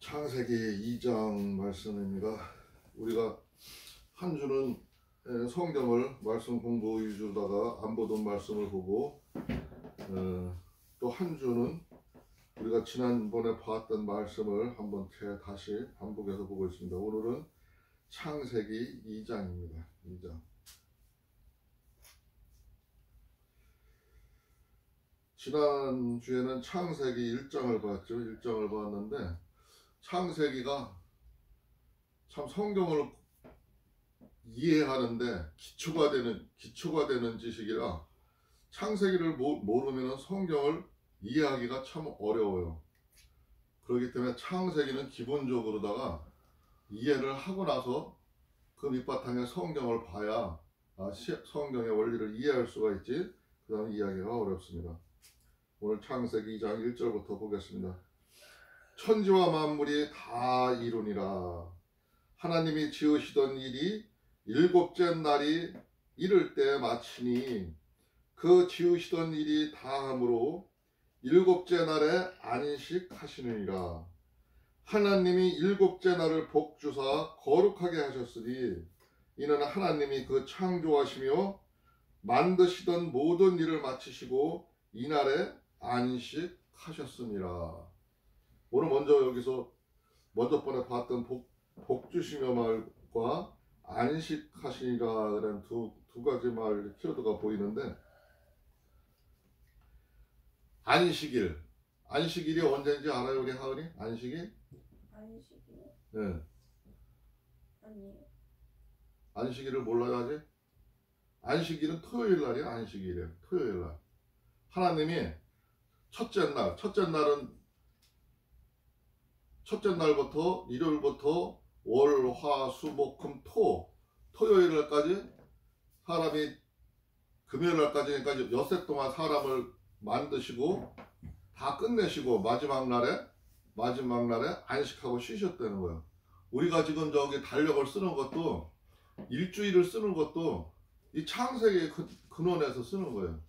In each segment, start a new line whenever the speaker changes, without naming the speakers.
창세기 2장 말씀입니다. 우리가 한 주는 성경을 말씀 공부 위주로다가 안 보던 말씀을 보고 또 한 주는 우리가 지난번에 봤던 말씀을 한번 다시 반복해서 보고 있습니다. 오늘은 창세기 2장입니다. 2장. 지난주에는 창세기 1장을 봤죠. 1장을 봤는데 창세기가 참 성경을 이해하는데 기초가 되는 지식이라 창세기를 모르면 성경을 이해하기가 참 어려워요. 그렇기 때문에 창세기는 기본적으로다가 이해를 하고 나서 그 밑바탕에 성경을 봐야 성경의 원리를 이해할 수가 있지. 그 다음에 이해하기가 어렵습니다. 오늘 창세기 2장 1절부터 보겠습니다. 천지와 만물이 다 이루니라. 하나님이 지으시던 일이 일곱째 날이 이를 때 마치니 그 지으시던 일이 다함으로 일곱째 날에 안식하시느니라. 하나님이 일곱째 날을 복주사 거룩하게 하셨으니 이는 하나님이 그 창조하시며 만드시던 모든 일을 마치시고 이날에 안식하셨습니다. 오늘 먼저 번에 봤던 복주시며 말과 안식하시니라 라는 두 가지 말 키워드가 보이는데, 안식일이 언제인지 알아요, 우리 하은이? 안식일?
안식일?
네.
아니에요.
안식일을 몰라요 아직? 안식일은 토요일 날이에요. 안식일이에요. 토요일 날. 하나님이 첫째 날부터 일요일부터 월, 화, 수, 목, 금, 토요일 날까지 사람이 금요일 날까지 그러니까 엿새 동안 사람을 만드시고 다 끝내시고 마지막 날에 안식하고 쉬셨다는 거예요. 우리가 지금 저기 달력을 쓰는 것도 일주일을 쓰는 것도 이 창세기의 근원에서 쓰는 거예요.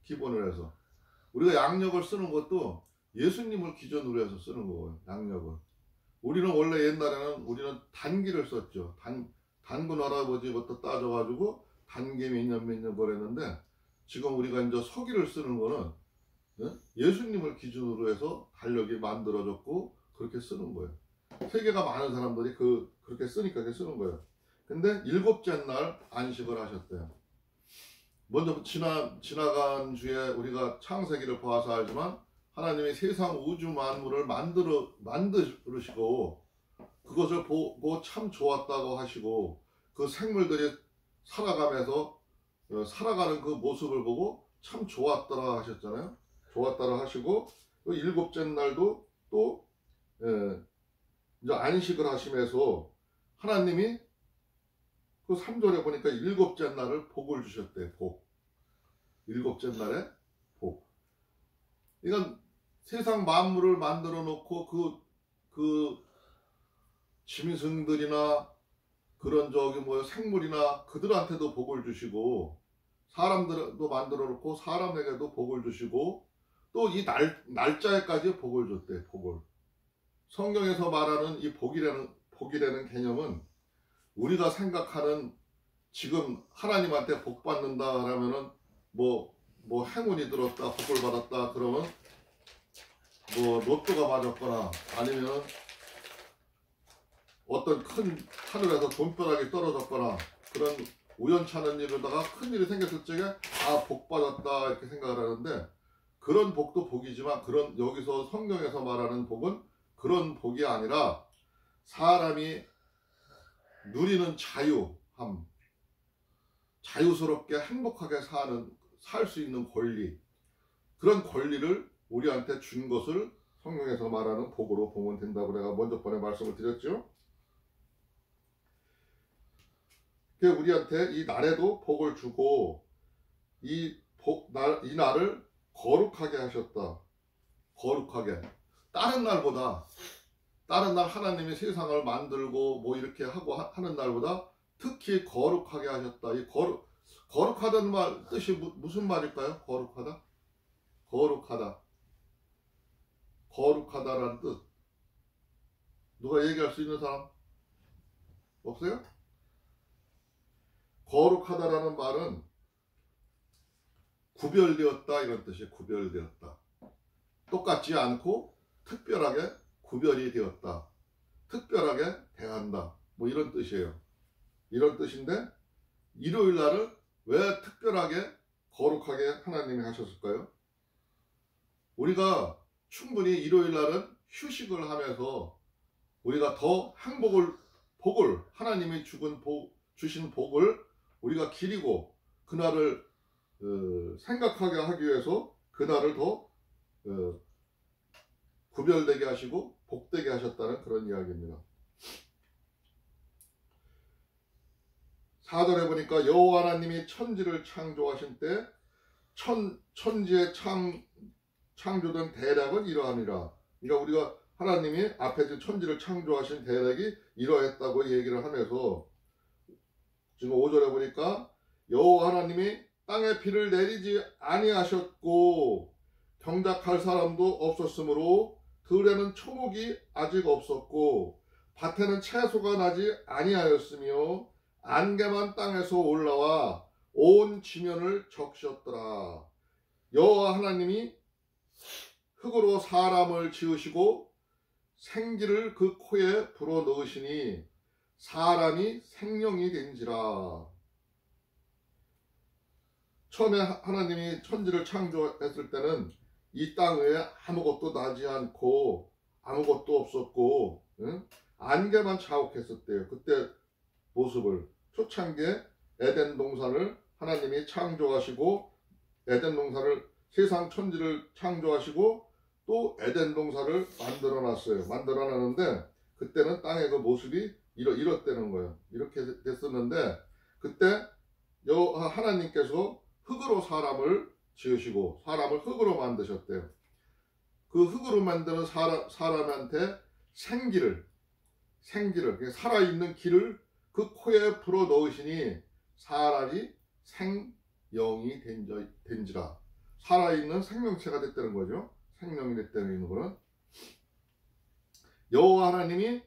기본을 해서. 우리가 양력을 쓰는 것도 예수님을 기준으로 해서 쓰는 거예요. 양력을. 우리는 원래 옛날에는 우리는 단기를 썼죠. 단군 할아버지부터 따져가지고 단기 몇 년 그랬는데 지금 우리가 이제 서기를 쓰는 거는 예수님을 기준으로 해서 달력이 만들어졌고 그렇게 쓰는 거예요. 세계가 많은 사람들이 그렇게 쓰니까 그렇게 쓰는 거예요. 근데 일곱째 날 안식을 하셨대요. 먼저 지나간 주에 우리가 창세기를 봐서 알지만 하나님이 세상 우주 만물을 만드시고 그것을 보고 참 좋았다고 하시고 그 생물들이 살아가면서 살아가는 그 모습을 보고 참 좋았더라 하셨잖아요. 좋았더라 하시고 일곱째 날도 또 이제 안식을 하시면서 하나님이 그 3절에 보니까 일곱째 날을 복을 주셨대. 일곱째 날에 복. 그러니까 세상 만물을 만들어 놓고 그 짐승들이나 그런 생물이나 그들한테도 복을 주시고 사람들도 만들어 놓고 사람에게도 복을 주시고 또 이 날짜에까지 복을 줬대. 복을. 성경에서 말하는 이 복이라는 개념은 우리가 생각하는 지금 하나님한테 복 받는다라면은 뭐 행운이 들었다, 복을 받았다 그러면 로또가 맞았거나 아니면 어떤 큰 하늘에서 돈벼락이 떨어졌거나 그런 우연찮은 일로다가 큰 일이 생겼을 적에 복 받았다 이렇게 생각을 하는데 그런 복도 복이지만 여기서 성경에서 말하는 복은 그런 복이 아니라 사람이 누리는 자유함, 자유스럽게 행복하게 살 수 있는 권리, 그런 권리를 우리한테 준 것을 성경에서 말하는 복으로 보면 된다고 내가 먼저 번에 말씀을 드렸죠. 우리한테 이 날에도 복을 주고 이 날을 거룩하게 하셨다. 거룩하게. 다른 날 하나님이 세상을 만들고 이렇게 하고 하는 날보다 특히 거룩하게 하셨다. 이 거룩하다는 말 뜻이 무슨 말일까요? 거룩하다라는 뜻. 누가 얘기할 수 있는 사람? 없어요? 거룩하다라는 말은 구별되었다 이런 뜻이에요. 구별되었다. 똑같지 않고 특별하게 구별이 되었다. 특별하게 대한다. 뭐 이런 뜻이에요. 이런 뜻인데 일요일 날을 왜 특별하게 거룩하게 하나님이 하셨을까요? 우리가 충분히 일요일 날은 휴식을 하면서 우리가 더 복을 하나님이 주신 복을 우리가 기리고 그날을 생각하게 하기 위해서 그날을 더 구별되게 하시고 복되게 하셨다는 그런 이야기입니다. 4절에 보니까 여호와 하나님이 천지를 창조하신 때 천지의 창조된 대략은 이러함이라. 그러니까 우리가 하나님이 앞에 천지를 창조하신 대략이 이러했다고 얘기를 하면서 지금 5절에 보니까 여호와 하나님이 땅에 비를 내리지 아니하셨고 경작할 사람도 없었으므로 들에는 초목이 아직 없었고 밭에는 채소가 나지 아니하였으며 안개만 땅에서 올라와 온 지면을 적셨더라. 여호와 하나님이 흙으로 사람을 지으시고 생기를 그 코에 불어넣으시니 사람이 생명이 된지라. 처음에 하나님이 천지를 창조했을 때는 이 땅 위에 아무것도 나지 않고 아무것도 없었고 안개만 자욱했었대요. 그때 모습을 초창기에 에덴 동산을 하나님이 창조하시고 에덴 동산을 세상 천지를 창조하시고 또 에덴 동산을 만들어 놨어요. 만들어 놨는데 그때는 땅의 그 모습이 이렇다는 거예요. 이렇게 됐었는데 그때 하나님께서 흙으로 사람을 지으시고 사람을 흙으로 만드셨대요. 그 흙으로 만드는 사람한테 생기를 살아있는 기를 그 코에 불어 넣으시니 사람이 생명이 된지라. 살아있는 생명체가 됐다는 거죠. 생명이 됐다는 거는 여호와 하나님이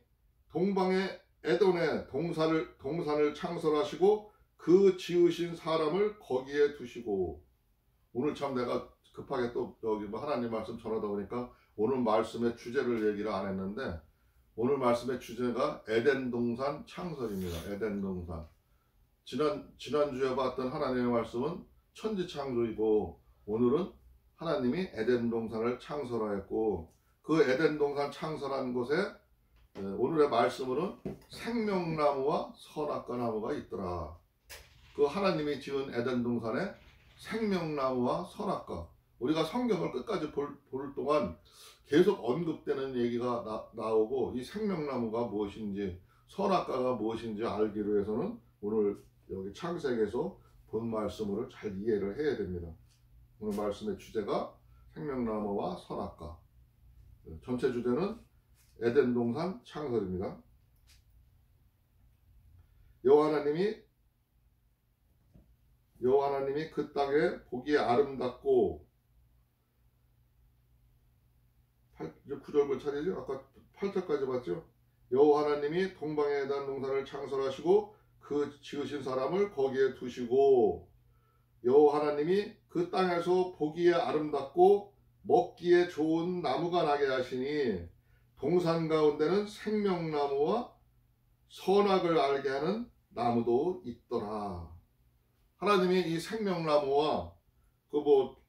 동방의 에덴에 동산을 창설하시고 그 지으신 사람을 거기에 두시고. 오늘 참 내가 급하게 또 여기 하나님 말씀 전하다 보니까 오늘 말씀의 주제를 얘기를 안 했는데 오늘 말씀의 주제가 에덴 동산 창설입니다. 에덴 동산. 지난주에 봤던 하나님의 말씀은 천지 창조이고 오늘은 하나님이 에덴 동산을 창설하였고 그 에덴 동산 창설한 곳에 오늘의 말씀으로는 생명나무와 선악과 나무가 있더라. 그 하나님이 지은 에덴 동산에 생명나무와 선악과, 우리가 성경을 끝까지 볼 동안 계속 언급되는 얘기가 나오고 이 생명나무가 무엇인지 선악과가 무엇인지 알기로 해서는 오늘 여기 창세기에서 본 말씀을 잘 이해를 해야 됩니다. 오늘 말씀의 주제가 생명나무와 선악과, 전체 주제는 에덴 동산 창설입니다. 여호와 하나님이 그 땅에 보기에 아름답고 9절 차례죠. 아까 8절까지 봤죠. 여호와 하나님이 동방에 에덴 동산을 창설하시고 그 지으신 사람을 거기에 두시고 여호와 하나님이 그 땅에서 보기에 아름답고 먹기에 좋은 나무가 나게 하시니 동산 가운데는 생명나무와 선악을 알게 하는 나무도 있더라. 하나님이 이 생명나무와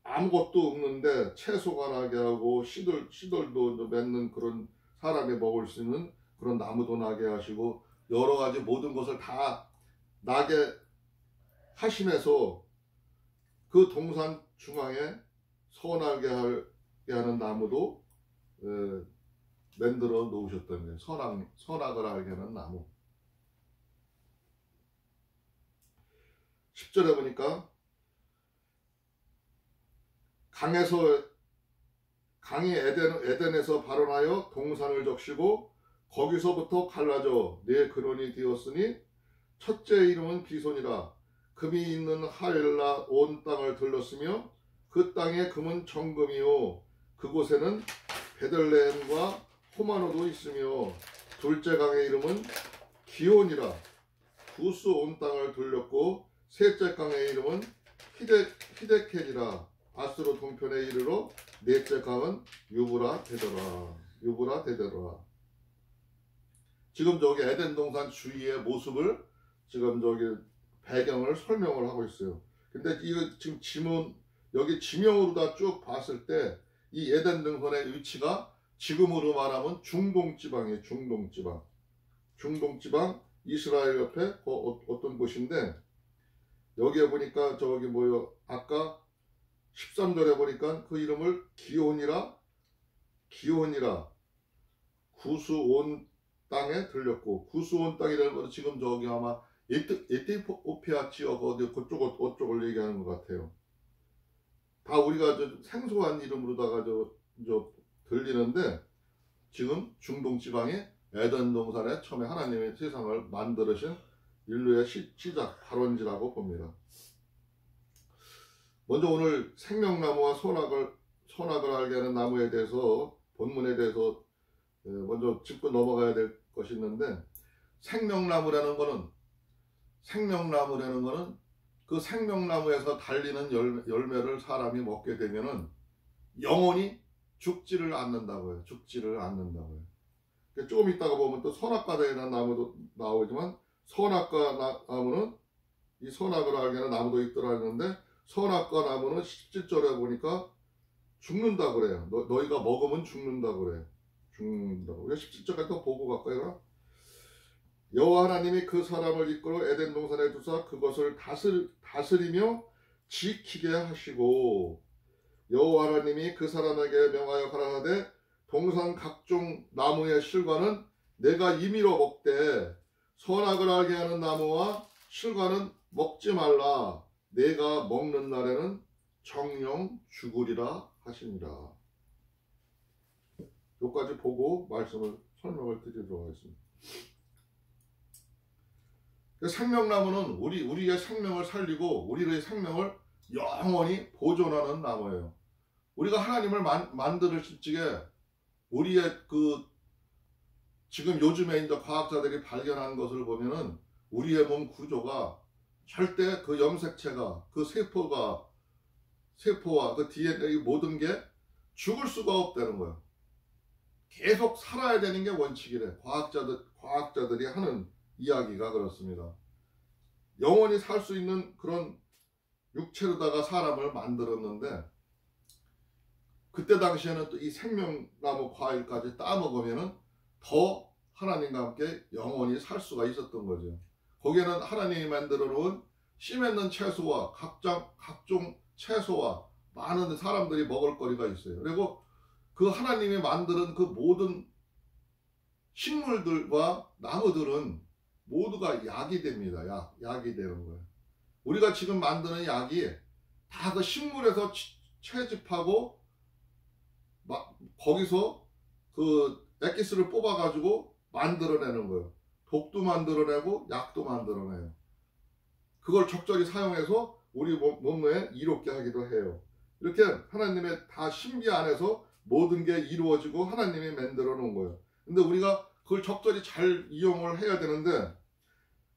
아무것도 없는데 채소가 나게 하고 씨들도 맺는 그런 사람이 먹을 수 있는 그런 나무도 나게 하시고 여러 가지 모든 것을 다 나게 하시면서 그 동산 중앙에 선하게 하는 나무도 만들어 놓으셨던 거예요. 선악을 알게 하는 나무. 10절에 보니까 강이 에덴에서 발원하여 동산을 적시고 거기서부터 갈라져 네 근원이 되었으니 첫째 이름은 비손이라. 금이 있는 하엘라 온 땅을 들렀으며 그 땅의 금은 정금이요 그곳에는 베들레헴과 호마노도 있으며 둘째 강의 이름은 기온이라 구스 온 땅을 돌렸고, 셋째 강의 이름은 히데켈이라 아스로 동편에 이르러, 넷째 강은 유브라 되더라. 지금 저기 에덴 동산 주위의 모습을 지금 저기 배경을 설명을 하고 있어요. 근데 이거 지금 지문 여기 지명으로 다 쭉 봤을 때 이 에덴 동산의 위치가 지금으로 말하면 중동 지방이에요. 중동 지방 이스라엘 옆에 어떤 곳인데, 여기에 보니까 저기 뭐요, 아까 13절에 보니까 그 이름을 기온이라 구스 온 땅에 들렸고, 구스 온 땅이라는 것은 지금 저기 아마 에티오피아 지역 어디 그쪽을 얘기하는 것 같아요. 다 우리가 저 생소한 이름으로다가 저 들리는데, 지금 중동 지방이 에덴 동산에 처음에 하나님의 세상을 만들으신 인류의 시작 발원지라고 봅니다. 먼저 오늘 생명나무와 선악을 알게 하는 나무에 대해서, 본문에 대해서 먼저 짚고 넘어가야 될 것이 있는데, 생명나무라는 거는 그 생명나무에서 달리는 열매를 사람이 먹게 되면은 영원히 죽지를 않는다고요. 조금 있다가 보면 또 선악과에 나무도 나오지만, 선악과 나무는 이 선악을 알게 하는 나무도 있더라 했는데, 선악과 나무는 17절에 보니까 죽는다 그래요. 너희가 먹으면 죽는다 그래요. 우리가 17절까지 또 보고 갈까요? 여호와 하나님이 그 사람을 이끌어 에덴 동산에 두사 그것을 다스리며 지키게 하시고, 여호와 하나님이 그 사람에게 명하여 가라사대 동산 각종 나무의 실과는 내가 임의로 먹되 선악을 알게 하는 나무와 실과는 먹지 말라. 내가 먹는 날에는 정령 죽으리라 하시니라. 여기까지 보고 설명을 드리도록 하겠습니다. 생명나무는 우리의 생명을 살리고 우리의 생명을 영원히 보존하는 나무예요. 우리가 하나님을 만들으실 적에 우리의 지금 요즘에 이제 과학자들이 발견한 것을 보면은 우리의 몸 구조가 절대 그 염색체가, 그 세포와 그 DNA 모든 게 죽을 수가 없다는 거예요. 계속 살아야 되는 게 원칙이래. 과학자들이 하는 이야기가 그렇습니다. 영원히 살 수 있는 그런 육체로다가 사람을 만들었는데, 그때 당시에는 또 이 생명나무 과일까지 따먹으면은 더 하나님과 함께 영원히 살 수가 있었던 거죠. 거기에는 하나님이 만들어 놓은 씨 맺는 채소와 각종 채소와 많은 사람들이 먹을 거리가 있어요. 그리고 그 하나님이 만드는 그 모든 식물들과 나무들은 모두가 약이 됩니다. 약이 되는 거예요. 우리가 지금 만드는 약이 다 그 식물에서 채집하고 거기서 그 액기스를 뽑아가지고 만들어내는 거예요. 독도 만들어내고 약도 만들어내요. 그걸 적절히 사용해서 우리 몸에 이롭게 하기도 해요. 이렇게 하나님의 다 신비 안에서 모든 게 이루어지고 하나님이 만들어 놓은 거예요. 근데 우리가 그걸 적절히 잘 이용을 해야 되는데,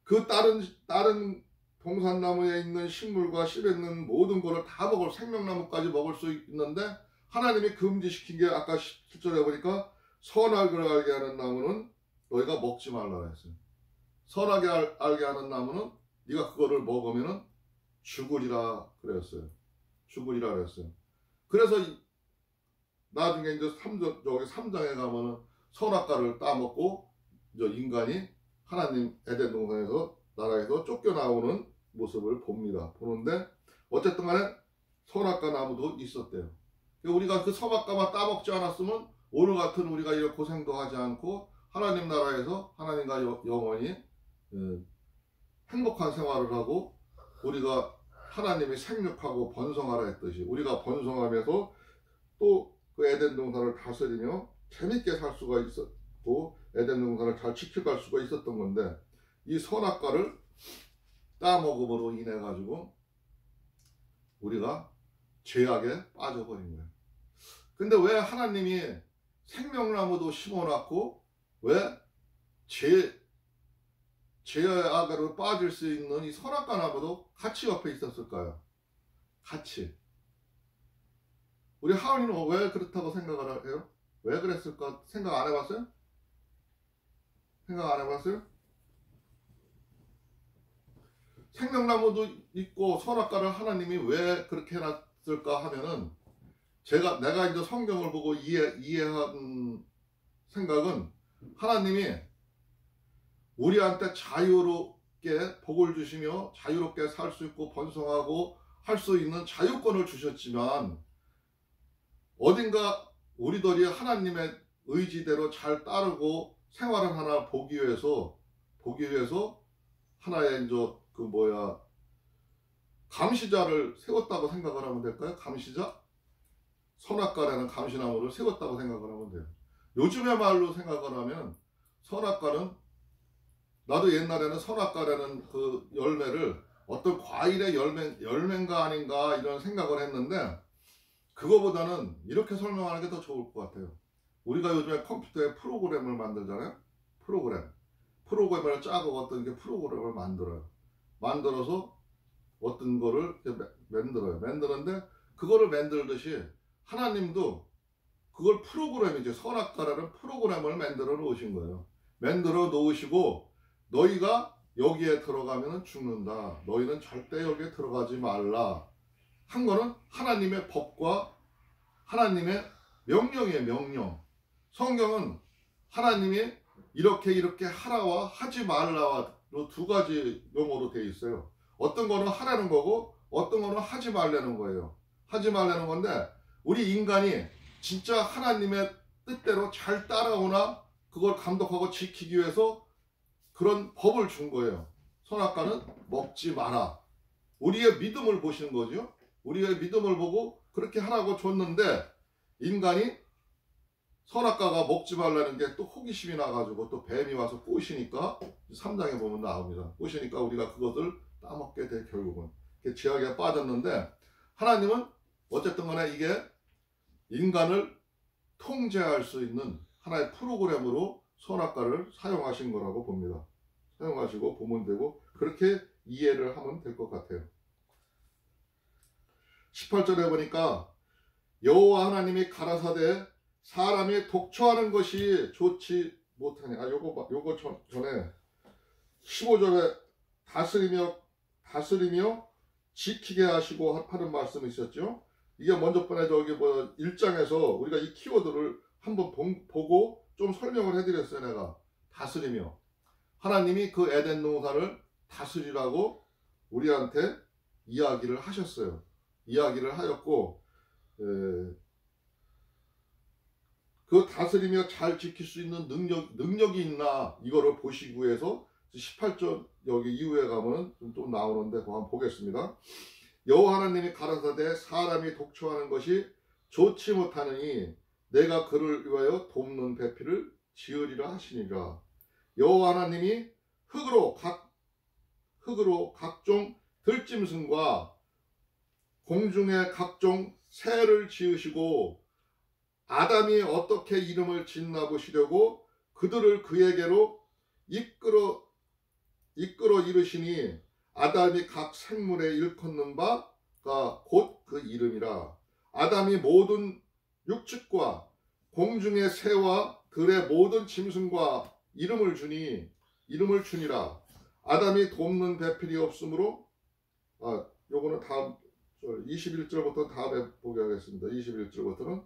그 다른 동산나무에 있는 식물과 씨 맺는 모든 거를 다 생명나무까지 먹을 수 있는데, 하나님이 금지시킨 게 아까 17절에 보니까 선악을 알게 하는 나무는 너희가 먹지 말라 했어요. 선악을 알게 하는 나무는 네가 그거를 먹으면은 죽으리라 그랬어요. 그래서 나중에 이제 3장에 가면은 선악과를 따먹고 이제 인간이 하나님 에덴 동산에서 나라에서 쫓겨나오는 모습을 보는데, 어쨌든 간에 선악과 나무도 있었대요. 우리가 그 선악과만 따먹지 않았으면 오늘 같은 우리가 이런 고생도 하지 않고 하나님 나라에서 하나님과 영원히 행복한 생활을 하고, 우리가 하나님이 생육하고 번성하라 했듯이 우리가 번성하면서 또 그 에덴 동산을 다스리며 재밌게 살 수가 있었고 에덴 동산을 잘 지켜갈 수가 있었던 건데, 이 선악과를 따먹음으로 인해 가지고 우리가 죄악에 빠져버린 거예요. 근데 왜 하나님이 생명나무도 심어놨고 왜 제약으로 빠질 수 있는 이 선악과 나무도 같이 옆에 있었을까요? 같이. 우리 하은이는 왜 그렇다고 생각을 해요? 왜 그랬을까? 생각 안 해봤어요? 생각 안 해봤어요? 생명나무도 있고 선악과를 하나님이 왜 그렇게 해놨을까 하면은 내가 이제 성경을 보고 이해한 생각은 하나님이 우리한테 자유롭게 복을 주시며 자유롭게 살 수 있고 번성하고 할 수 있는 자유권을 주셨지만 어딘가 우리들이 하나님의 의지대로 잘 따르고 생활을 하나 보기 위해서 하나의 이제 감시자를 세웠다고 생각을 하면 될까요? 감시자? 선악과라는 감시나무를 세웠다고 생각을 하면 돼요. 요즘의 말로 생각을 하면 선악과는, 나도 옛날에는 선악과라는 그 열매를 어떤 과일의 열매인가 아닌가 이런 생각을 했는데, 그거보다는 이렇게 설명하는 게 더 좋을 것 같아요. 우리가 요즘에 컴퓨터에 프로그램을 만들잖아요. 프로그램을 짜고 어떤 게 프로그램을 만들어서 어떤 거를 만드는데, 그거를 만들듯이 하나님도 그걸 프로그램이죠. 선악과라는 프로그램을 만들어 놓으신 거예요. 만들어 놓으시고, 너희가 여기에 들어가면 죽는다, 너희는 절대 여기에 들어가지 말라 한 거는 하나님의 법과 하나님의 명령이에요. 명령. 성경은 하나님이 이렇게 하라와 하지 말라로 두 가지 용어로 되어 있어요. 어떤 거는 하라는 거고 어떤 거는 하지 말라는 거예요. 하지 말라는 건데, 우리 인간이 진짜 하나님의 뜻대로 잘 따라오나 그걸 감독하고 지키기 위해서 그런 법을 준 거예요. 선악과는 먹지 마라. 우리의 믿음을 보시는 거죠. 우리의 믿음을 보고 그렇게 하라고 줬는데, 인간이 선악과가 먹지 말라는 게 또 호기심이 나가지고 또 뱀이 와서 꼬시니까 3장에 보면 나옵니다. 꼬시니까 우리가 그것을 따먹게 돼. 결국은 죄악에 빠졌는데, 하나님은 어쨌든 간에 이게 인간을 통제할 수 있는 하나의 프로그램으로 선악과를 사용하신 거라고 봅니다. 사용하시고 보면 되고, 그렇게 이해를 하면 될 것 같아요. 18절에 보니까 여호와 하나님이 가라사대 사람이 독초하는 것이 좋지 못하니, 요거 전에 15절에 다스리며 지키게 하시고 하는 말씀이 있었죠. 이게 먼저 번에 1장에서 우리가 이 키워드를 한번 보고 좀 설명을 해드렸어요. 내가 다스리며, 하나님이 그 에덴 동산을 다스리라고 우리한테 이야기를 하셨어요. 이야기를 하였고, 그 다스리며 잘 지킬 수 있는 능력이 있나 이거를 보시기 위해서 18절 여기 이후에 가면은 좀 나오는데 그거 한번 보겠습니다. 여호와 하나님이 가라사대 사람이 독초하는 것이 좋지 못하느니 내가 그를 위하여 돕는 배필을 지으리라 하시니라. 여호와 하나님이 흙으로 각종 들짐승과 공중의 각종 새를 지으시고, 아담이 어떻게 이름을 짓나 보시려고 그들을 그에게로 이끌어 이르시니, 아담이 각 생물에 일컫는 바가 곧 그 이름이라. 아담이 모든 육축과 공중의 새와 들의 모든 짐승과 이름을 주니라. 아담이 돕는 배필이 없으므로, 요거는 다음 21절부터 다음에 보게 하겠습니다. 21절부터는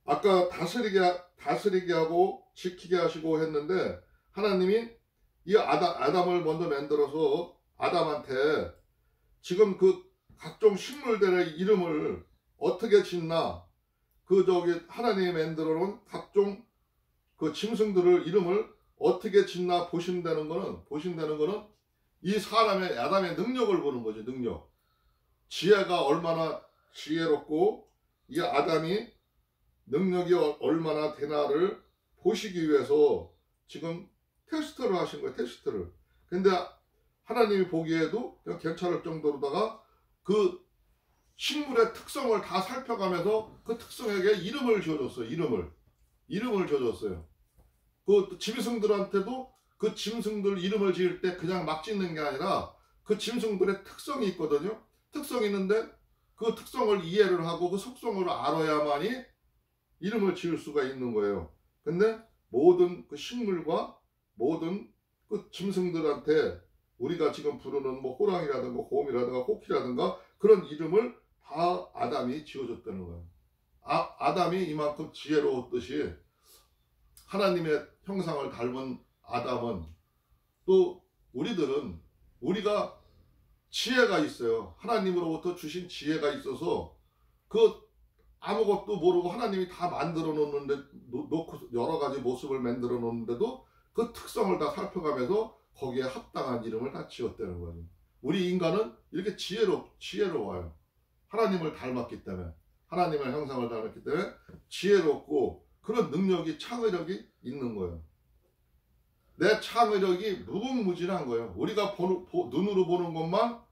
아까 다스리게 하고 지키게 하시고 했는데, 하나님이 이 아담을 먼저 만들어서 아담한테 지금 그 각종 식물들의 이름을 어떻게 짓나, 하나님이 만들어 놓은 각종 그 짐승들을 이름을 어떻게 짓나 보신다는 거는 이 사람의 아담의 능력을 보는 거죠. 능력. 지혜가 얼마나 지혜롭고 이 아담이 능력이 얼마나 되나를 보시기 위해서 지금 테스트를 하신 거예요. 테스트를. 근데 하나님이 보기에도 그냥 괜찮을 정도로다가 그 식물의 특성을 다 살펴가면서 그 특성에게 이름을 지어줬어요. 이름을 지어줬어요. 그 짐승들한테도 그 짐승들 이름을 지을 때 그냥 막 짓는 게 아니라 그 짐승들의 특성이 있거든요. 특성이 있는데 그 특성을 이해를 하고 그 속성을 알아야만이 이름을 지을 수가 있는 거예요. 근데 모든 그 식물과 모든 그 짐승들한테 우리가 지금 부르는 뭐 호랑이라든가 곰이라든가 호키라든가 그런 이름을 다 아담이 지어줬다는 거예요. 아담이 이만큼 지혜로웠듯이 하나님의 형상을 닮은 아담은 또 우리들은 우리가 지혜가 있어요. 하나님으로부터 주신 지혜가 있어서 그 아무것도 모르고 하나님이 다 만들어 놓는데 놓고 여러 가지 모습을 만들어 놓는데도 그 특성을 다 살펴가면서 거기에 합당한 이름을 다 지었다는 거예요. 우리 인간은 이렇게 지혜로워요. 하나님을 닮았기 때문에, 하나님의 형상을 닮았기 때문에 지혜롭고 그런 능력이, 창의력이 있는 거예요. 내 창의력이 무궁무진한 거예요. 우리가 눈으로 보는 것만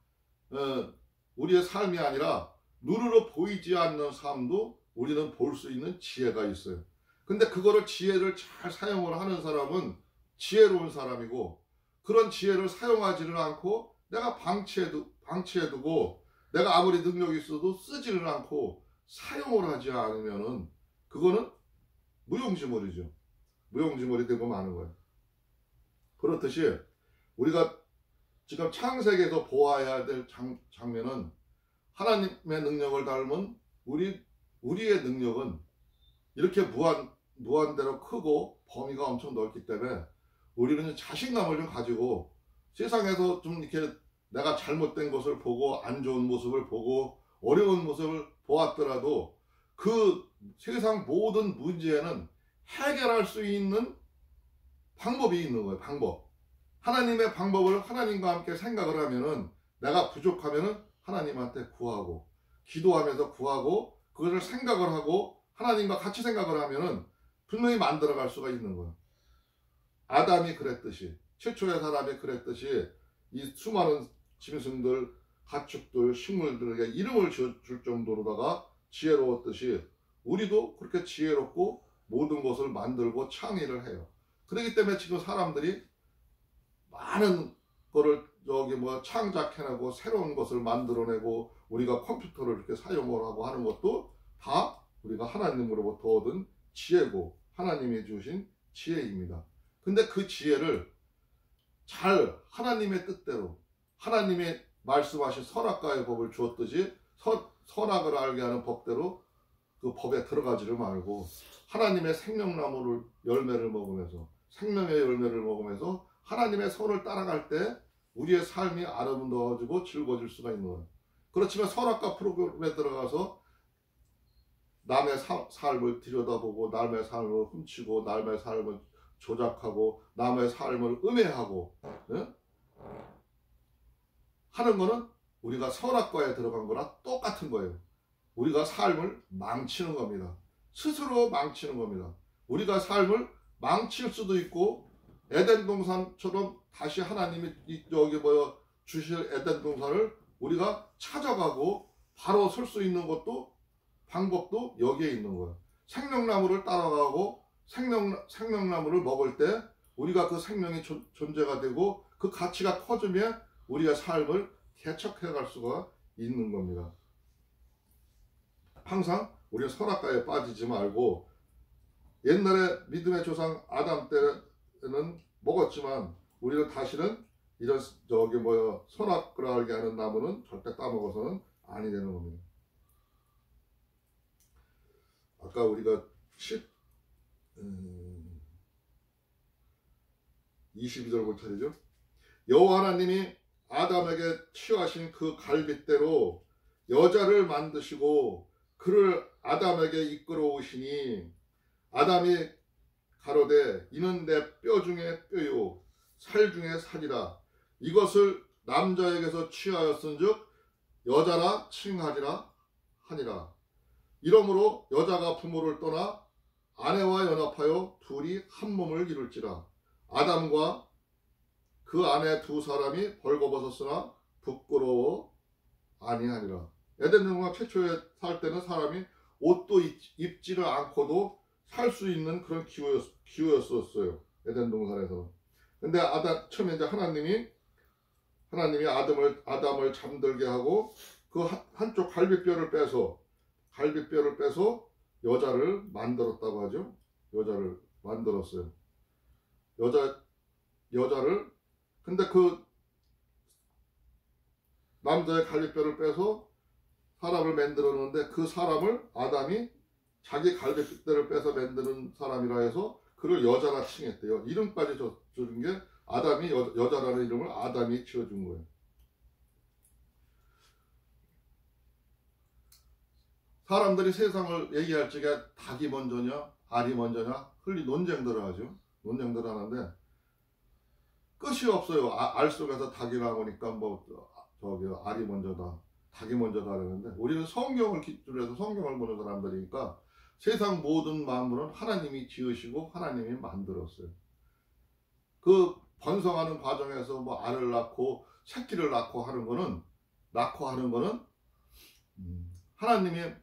우리의 삶이 아니라 눈으로 보이지 않는 삶도 우리는 볼 수 있는 지혜가 있어요. 근데 그거를 지혜를 잘 사용을 하는 사람은 지혜로운 사람이고, 그런 지혜를 사용하지를 않고 내가 방치해두고 내가 아무리 능력이 있어도 쓰지를 않고 사용을 하지 않으면은 그거는 무용지물이죠. 무용지물이 되고 마는 거예요. 그렇듯이 우리가 지금 창세기에서 보아야 될 장면은 하나님의 능력을 닮은 우리의 능력은 이렇게 무한대로 크고 범위가 엄청 넓기 때문에 우리는 자신감을 좀 가지고 세상에서 좀 이렇게 내가 잘못된 것을 보고 안 좋은 모습을 보고 어려운 모습을 보았더라도 그 세상 모든 문제에는 해결할 수 있는 방법이 있는 거예요. 방법. 하나님의 방법을 하나님과 함께 생각을 하면은 내가 부족하면은 하나님한테 구하고 기도하면서 구하고 그것을 생각을 하고 하나님과 같이 생각을 하면은 분명히 만들어갈 수가 있는 거예요. 아담이 그랬듯이, 최초의 사람이 그랬듯이 이 수많은 짐승들, 가축들, 식물들에게 이름을 줄 정도로다가 지혜로웠듯이 우리도 그렇게 지혜롭고 모든 것을 만들고 창의를 해요. 그렇기 때문에 지금 사람들이 많은 거를 창작해내고 새로운 것을 만들어내고 우리가 컴퓨터를 이렇게 사용을 하고 하는 것도 다 우리가 하나님으로부터 얻은 지혜고 하나님이 주신 지혜입니다. 근데 그 지혜를 잘 하나님의 뜻대로 하나님의 말씀하신 선악과의 법을 주었듯이 선악을 알게 하는 법대로 그 법에 들어가지를 말고 하나님의 생명나무를 열매를 먹으면서 생명의 열매를 먹으면서 하나님의 선을 따라갈 때 우리의 삶이 아름다워지고 즐거워질 수가 있는 거예요. 그렇지만 선악과 프로그램에 들어가서 남의 삶을 들여다보고 남의 삶을 훔치고 남의 삶을 조작하고 남의 삶을 음해하고 하는 거는 우리가 선악과에 들어간 거랑 똑같은 거예요. 우리가 삶을 망치는 겁니다. 스스로 망치는 겁니다. 우리가 삶을 망칠 수도 있고 에덴 동산처럼 다시 하나님이 주실 에덴 동산을 우리가 찾아가고 바로 설 수 있는 것도 방법도 여기에 있는 거예요. 생명나무를 따라가고 생명나무를 먹을 때 우리가 그 생명이 존재가 되고 그 가치가 커지면 우리의 삶을 개척해 갈 수가 있는 겁니다. 항상 우리는 선악과에 빠지지 말고 옛날에 믿음의 조상 아담 때는 먹었지만 우리는 다시는 이런 선악을 알게 하는 나무는 절대 따먹어서는 아니 되는 겁니다. 아까 우리가 22절부터 차례죠. 여호와 하나님이 아담에게 취하신 그 갈빗대로 여자를 만드시고 그를 아담에게 이끌어 오시니 아담이 가로되 이는 내 뼈 중에 뼈요 살 중에 살이라 이것을 남자에게서 취하였은즉 여자라 칭하리라 하니라. 이러므로 여자가 부모를 떠나 아내와 연합하여 둘이 한 몸을 이룰지라. 아담과 그 아내 두 사람이 벌거벗었으나 부끄러워 아니하니라. 에덴 동산 최초에 살 때는 사람이 옷도 입지를 않고도 살 수 있는 그런 기후였었어요. 에덴 동산에서. 근데 처음에 이제 하나님이 아담을 잠들게 하고 그 한쪽 갈비뼈를 빼서 여자를 만들었다고 하죠. 여자를 만들었어요. 여자를 근데 그 남자의 갈비뼈를 빼서 사람을 만들었는데 그 사람을 아담이 자기 갈비뼈를 빼서 만드는 사람이라 해서 그를 여자라 칭했대요. 이름까지 준 게 아담이 여자라는 이름을 아담이 지어준 거예요. 사람들이 세상을 얘기할 적에 닭이 먼저냐 알이 먼저냐 흘리 논쟁들을 하죠. 논쟁들을 하는데 끝이 없어요. 알 속에서 닭이 나오니까 뭐 저기 알이 먼저다 닭이 먼저다 그러는데 우리는 성경을 기준으로 해서 성경을 보는 사람들이니까 세상 모든 만물은 하나님이 지으시고 하나님이 만들었어요. 그 번성하는 과정에서 뭐 알을 낳고 새끼를 낳고 하는 거는 하나님이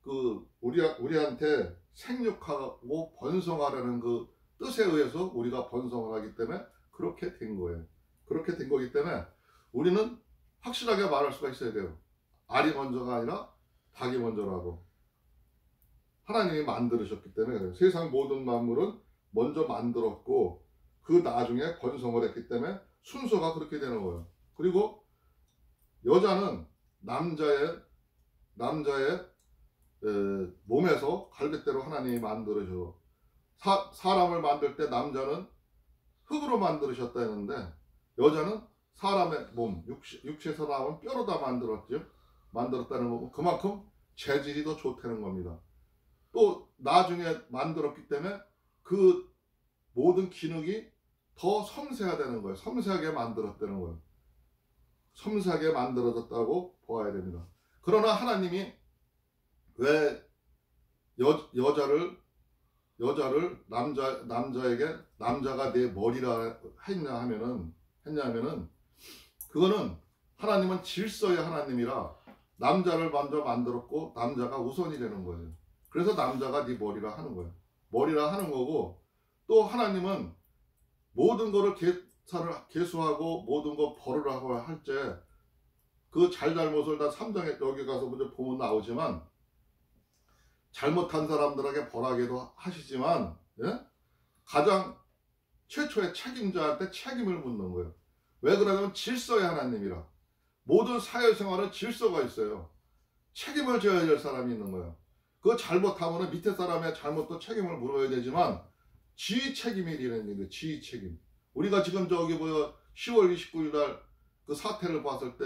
그 우리한테 생육하고 번성하라는 그 뜻에 의해서 우리가 번성을 하기 때문에 그렇게 된 거예요. 그렇게 된 거기 때문에 우리는 확실하게 말할 수가 있어야 돼요. 알이 먼저가 아니라 닭이 먼저라고. 하나님이 만들으셨기 때문에 그래요. 세상 모든 만물은 먼저 만들었고 그 나중에 번성을 했기 때문에 순서가 그렇게 되는 거예요. 그리고 여자는 남자의 몸에서 갈빗대로 하나님이 만들으셔. 사람을 만들 때 남자는 흙으로 만들으셨다 했는데 여자는 사람의 몸, 육체에서 나온 뼈로 다 만들었다는 거고 그만큼 재질이 더 좋다는 겁니다. 또 나중에 만들었기 때문에 그 모든 기능이 더 섬세화되는 거예요. 섬세하게 만들었다는 거예요. 섬세하게 만들어졌다고 보아야 됩니다. 그러나 하나님이 왜 여자를 남자에게 남자가 내 머리라 했냐 하면은 그거는 하나님은 질서의 하나님이라 남자를 먼저 만들었고 남자가 우선이 되는 거예요. 그래서 남자가 네 머리라 하는 거예요. 머리라 하는 거고 또 하나님은 모든 거를 계수하고 모든 거 벌으라고 할 때 그 잘잘못을 다 3장에 여기 가서 먼저 보면 나오지만 잘못한 사람들에게 벌하기도 하시지만 가장 최초의 책임자한테 책임을 묻는 거예요. 왜 그러냐면 질서의 하나님이라. 모든 사회생활은 질서가 있어요. 책임을 져야 될 사람이 있는 거예요. 그거 잘못하면 밑에 사람의 잘못도 책임을 물어야 되지만 지휘 책임이 있는 게 지휘 책임. 우리가 지금 10월 29일 날 그 사태를 봤을 때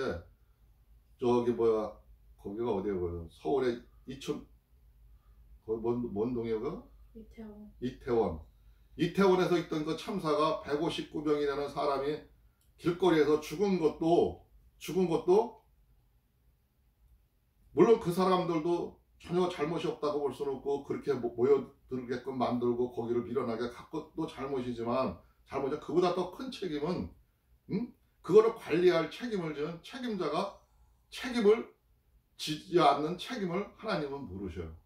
거기가 어디예요? 서울의 뭔 동이에요? 이태원에서 있던 그 참사가 159명이 되는 사람이 길거리에서 죽은 것도 물론 그 사람들도 전혀 잘못이 없다고 볼 수는 없고 그렇게 모여들게끔 만들고 거기를 밀어나게 간 것도 잘못이지만 그보다 더 큰 책임은 그거를 관리할 책임을 지는 책임자가 책임을 지지 않는 책임을 하나님은 물으셔요.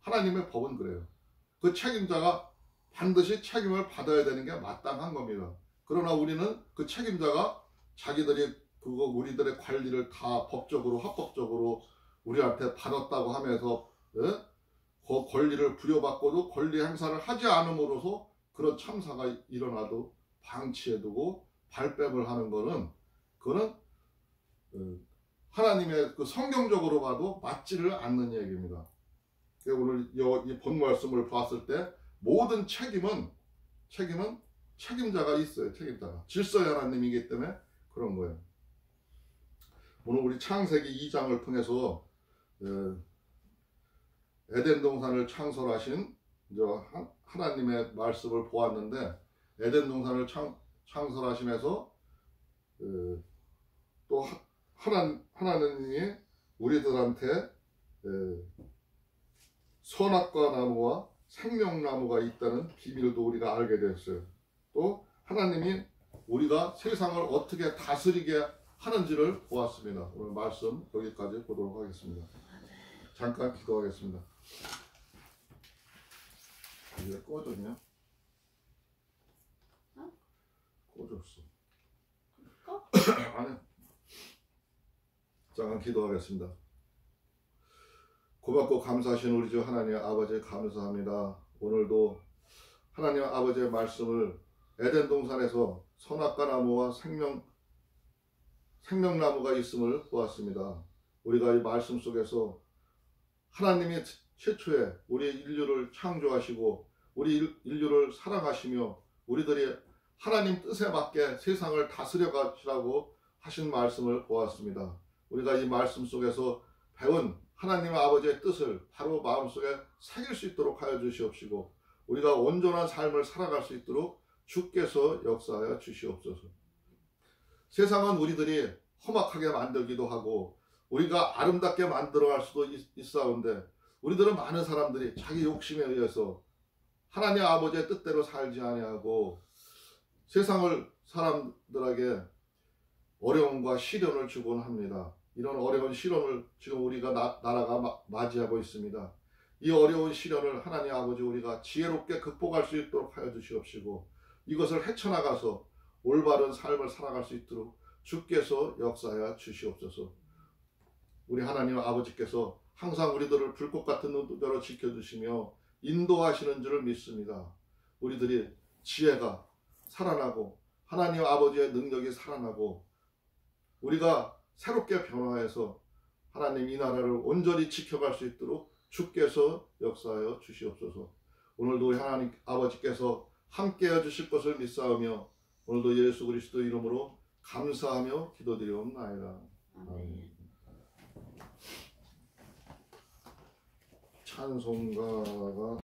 하나님의 법은 그래요. 그 책임자가 반드시 책임을 받아야 되는 게 마땅한 겁니다. 그러나 우리는 그 책임자가 자기들이 우리들의 관리를 다 법적으로 합법적으로 우리한테 받았다고 하면서 그 권리를 부여받고도 권리 행사를 하지 않음으로써 그런 참사가 일어나도 방치해두고 발뺌을 하는 그거는 하나님의 그 성경적으로 봐도 맞지를 않는 얘기입니다. 오늘 이 본 말씀을 봤을 때 모든 책임은 책임자가 있어요. 책임자가 질서의 하나님이기 때문에 그런 거예요. 오늘 우리 창세기 2장을 통해서 에덴 동산을 창설하신 하나님의 말씀을 보았는데 에덴 동산을 창설하시면서 또 하나님이 우리들한테 선악과 나무와 생명나무가 있다는 비밀도 우리가 알게 되었어요. 또 하나님이 우리가 세상을 어떻게 다스리게 하는지를 보았습니다. 오늘 말씀 여기까지 보도록 하겠습니다. 잠깐 기도하겠습니다. 왜 꺼졌냐?
어?
꺼졌어.
꺼?
아니. 잠깐 기도하겠습니다. 고맙고 감사하신 우리 주 하나님 아버지 감사합니다. 오늘도 하나님 아버지의 말씀을 에덴 동산에서 선악과 나무와 생명나무가 있음을 보았습니다. 우리가 이 말씀 속에서 하나님이 최초에 우리 인류를 창조하시고 우리 인류를 사랑하시며 우리들이 하나님 뜻에 맞게 세상을 다스려 가시라고 하신 말씀을 보았습니다. 우리가 이 말씀 속에서 배운 하나님 아버지의 뜻을 바로 마음속에 새길 수 있도록 하여 주시옵시고 우리가 온전한 삶을 살아갈 수 있도록 주께서 역사하여 주시옵소서. 세상은 우리들이 험악하게 만들기도 하고 우리가 아름답게 만들어갈 수도 있사온데 우리들은 많은 사람들이 자기 욕심에 의해서 하나님 아버지의 뜻대로 살지 아니하고 세상을 사람들에게 어려움과 시련을 주곤 합니다. 이런 어려운 시련을 지금 우리가 나라가 맞이하고 있습니다. 이 어려운 시련을 하나님 아버지 우리가 지혜롭게 극복할 수 있도록 하여 주시옵시고 이것을 헤쳐나가서 올바른 삶을 살아갈 수 있도록 주께서 역사하여 주시옵소서. 우리 하나님 아버지께서 항상 우리들을 불꽃 같은 눈으로 지켜주시며 인도하시는 줄을 믿습니다. 우리들이 지혜가 살아나고 하나님 아버지의 능력이 살아나고 우리가 새롭게 변화해서 하나님 이 나라를 온전히 지켜갈 수 있도록 주께서 역사하여 주시옵소서. 오늘도 하나님 아버지께서 함께해 주실 것을 믿사오며 오늘도 예수 그리스도 이름으로 감사하며 기도드리옵나이다.
아멘.
찬송가가